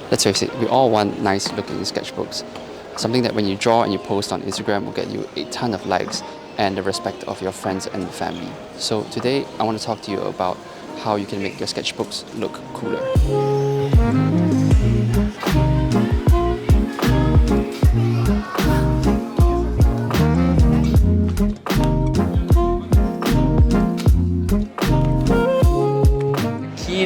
Let's face it, we all want nice looking sketchbooks. Something that when you draw and you post on Instagram will get you a ton of likes and the respect of your friends and family. So today I want to talk to you about how you can make your sketchbooks look cooler.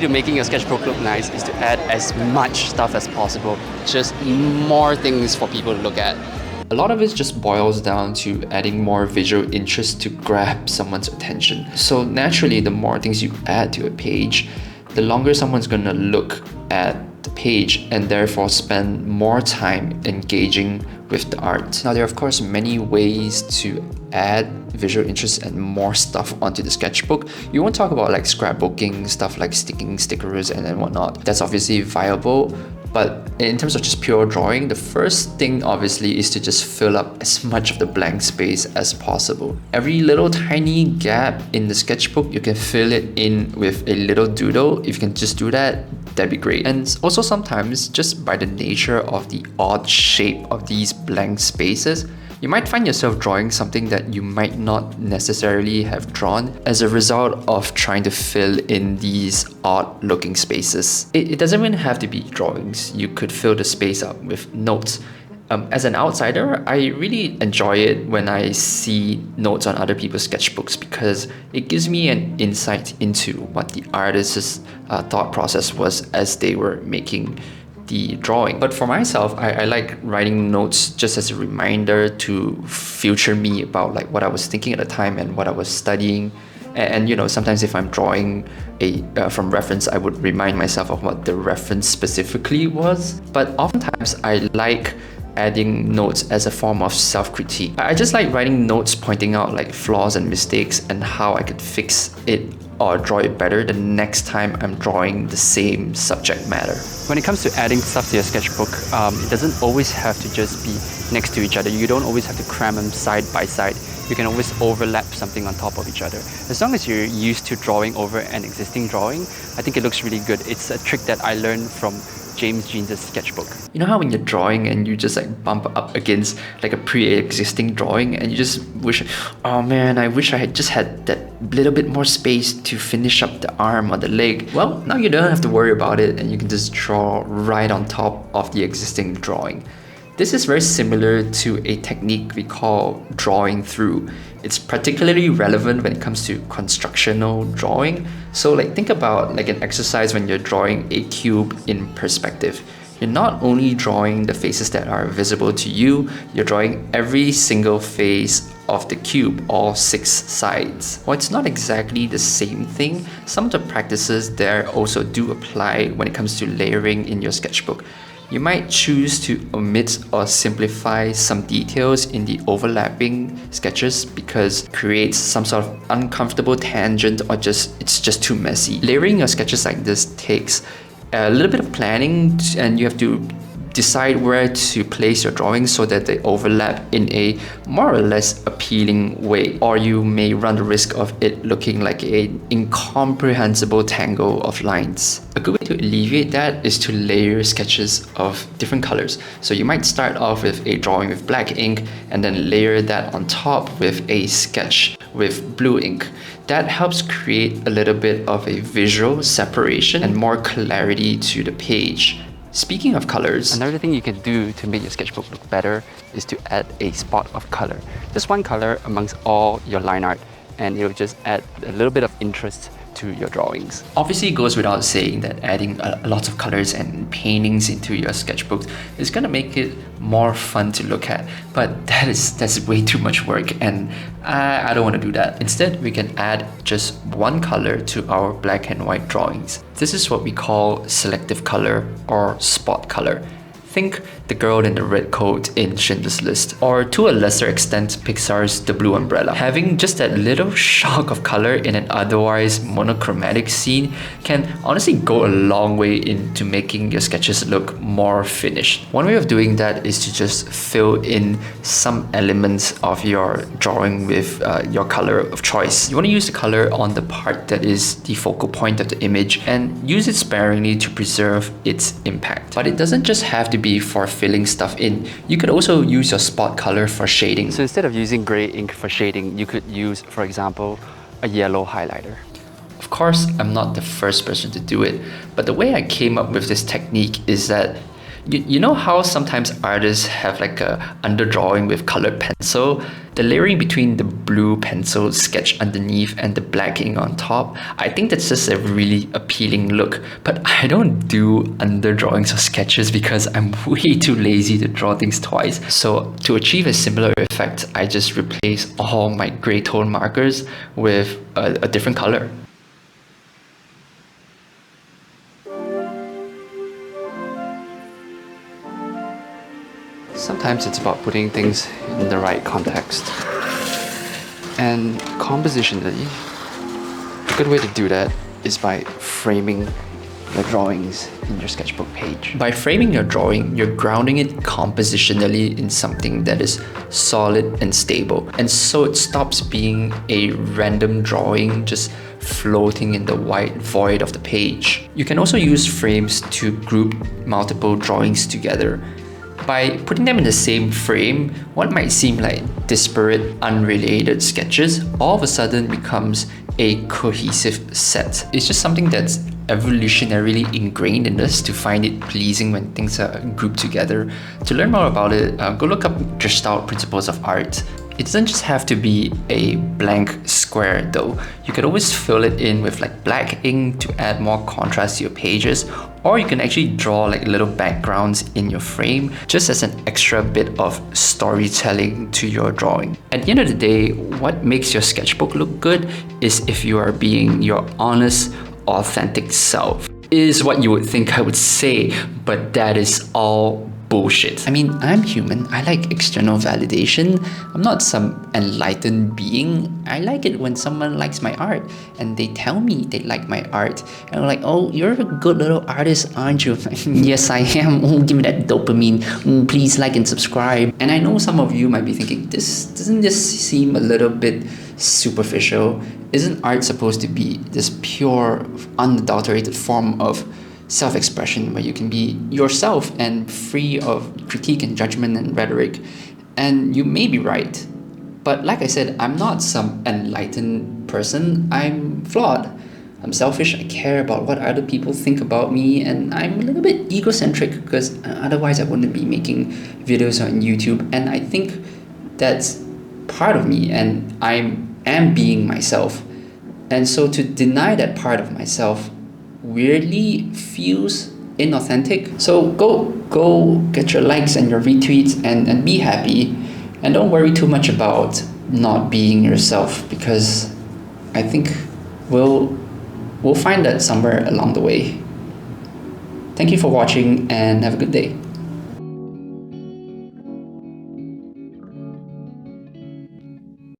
To making your sketchbook look nice is to add as much stuff as possible, just more things for people to look at. A lot of it just boils down to adding more visual interest to grab someone's attention. So naturally, the more things you add to a page, the longer someone's gonna look at the page and therefore spend more time engaging with the art. Now, there are of course many ways to add visual interest and more stuff onto the sketchbook. You won't talk about like scrapbooking, stuff like sticking stickers and whatnot. That's obviously viable. But in terms of just pure drawing, the first thing obviously is to just fill up as much of the blank space as possible. Every little tiny gap in the sketchbook, you can fill it in with a little doodle. If you can just do that, that'd be great. And also sometimes, just by the nature of the odd shape of these blank spaces, you might find yourself drawing something that you might not necessarily have drawn as a result of trying to fill in these odd looking spaces. It doesn't even have to be drawings. You could fill the space up with notes. As an outsider, I really enjoy it when I see notes on other people's sketchbooks because it gives me an insight into what the artist's thought process was as they were making the drawing. But for myself, I like writing notes just as a reminder to future me about like what I was thinking at the time and what I was studying. And you know, sometimes if I'm drawing from reference, I would remind myself of what the reference specifically was. But oftentimes I like adding notes as a form of self-critique. I just like writing notes pointing out like flaws and mistakes and how I could fix it or draw it better the next time I'm drawing the same subject matter. When it comes to adding stuff to your sketchbook, it doesn't always have to just be next to each other. You don't always have to cram them side by side. You can always overlap something on top of each other. As long as you're used to drawing over an existing drawing, I think it looks really good. It's a trick that I learned from James Jeans' sketchbook. You know how when you're drawing and you just like bump up against like a pre-existing drawing and you just wish, oh man, I wish I had just had that little bit more space to finish up the arm or the leg. Well, now you don't have to worry about it and you can just draw right on top of the existing drawing. This is very similar to a technique we call drawing through. It's particularly relevant when it comes to constructional drawing. So like think about like an exercise when you're drawing a cube in perspective. You're not only drawing the faces that are visible to you, you're drawing every single face of the cube, all 6 sides. While it's not exactly the same thing, some of the practices there also do apply when it comes to layering in your sketchbook. You might choose to omit or simplify some details in the overlapping sketches because it creates some sort of uncomfortable tangent or it's just too messy. Layering your sketches like this takes a little bit of planning and you have to decide where to place your drawings so that they overlap in a more or less appealing way, or you may run the risk of it looking like an incomprehensible tangle of lines. A good way to alleviate that is to layer sketches of different colors. So you might start off with a drawing with black ink and then layer that on top with a sketch with blue ink. That helps create a little bit of a visual separation and more clarity to the page. Speaking of colors, another thing you can do to make your sketchbook look better is to add a spot of color. Just one color amongst all your line art and it'll just add a little bit of interest to your drawings. Obviously, it goes without saying that adding lots of colors and paintings into your sketchbooks is gonna make it more fun to look at, but that's way too much work and I don't want to do that. Instead, we can add just one color to our black and white drawings. This is what we call selective color or spot color. Think The Girl in the Red Coat in Schindler's List, or to a lesser extent Pixar's The Blue Umbrella. Having just that little shock of color in an otherwise monochromatic scene can honestly go a long way into making your sketches look more finished. One way of doing that is to just fill in some elements of your drawing with your color of choice. You want to use the color on the part that is the focal point of the image and use it sparingly to preserve its impact. But it doesn't just have to be for filling stuff in. You could also use your spot color for shading. So instead of using gray ink for shading, you could use, for example, a yellow highlighter. Of course, I'm not the first person to do it, but the way I came up with this technique is that you know how sometimes artists have like a underdrawing with colored pencil? The layering between the blue pencil sketch underneath and the black ink on top, I think that's just a really appealing look. But I don't do underdrawings or sketches because I'm way too lazy to draw things twice. So to achieve a similar effect, I just replace all my gray tone markers with a different color. Sometimes it's about putting things in the right context. And compositionally, a good way to do that is by framing the drawings in your sketchbook page. By framing your drawing, you're grounding it compositionally in something that is solid and stable. And so it stops being a random drawing just floating in the white void of the page. You can also use frames to group multiple drawings together. By putting them in the same frame, what might seem like disparate, unrelated sketches all of a sudden becomes a cohesive set. It's just something that's evolutionarily ingrained in us to find it pleasing when things are grouped together. To learn more about it, go look up Gestalt Principles of Art. It doesn't just have to be a blank square though. You can always fill it in with like black ink to add more contrast to your pages, or you can actually draw like little backgrounds in your frame just as an extra bit of storytelling to your drawing. At the end of the day, what makes your sketchbook look good is if you are being your honest, authentic self. Is what you would think I would say, but that is all bullshit. I mean, I'm human. I like external validation. I'm not some enlightened being. I like it when someone likes my art and they tell me they like my art. And I'm like, oh, you're a good little artist, aren't you? Yes, I am. Oh, give me that dopamine. Please like and subscribe. And I know some of you might be thinking, doesn't this seem a little bit superficial? Isn't art supposed to be this pure, unadulterated form of self-expression where you can be yourself and free of critique and judgment and rhetoric? And you may be right, but like I said, I'm not some enlightened person. I'm flawed. I'm selfish. I care about what other people think about me, and I'm a little bit egocentric because otherwise I wouldn't be making videos on YouTube. And I think that's part of me, and I am being myself. And so to deny that part of myself weirdly feels inauthentic. So go get your likes and your retweets and be happy, and don't worry too much about not being yourself, because I think we'll find that somewhere along the way. Thank you for watching and have a good day.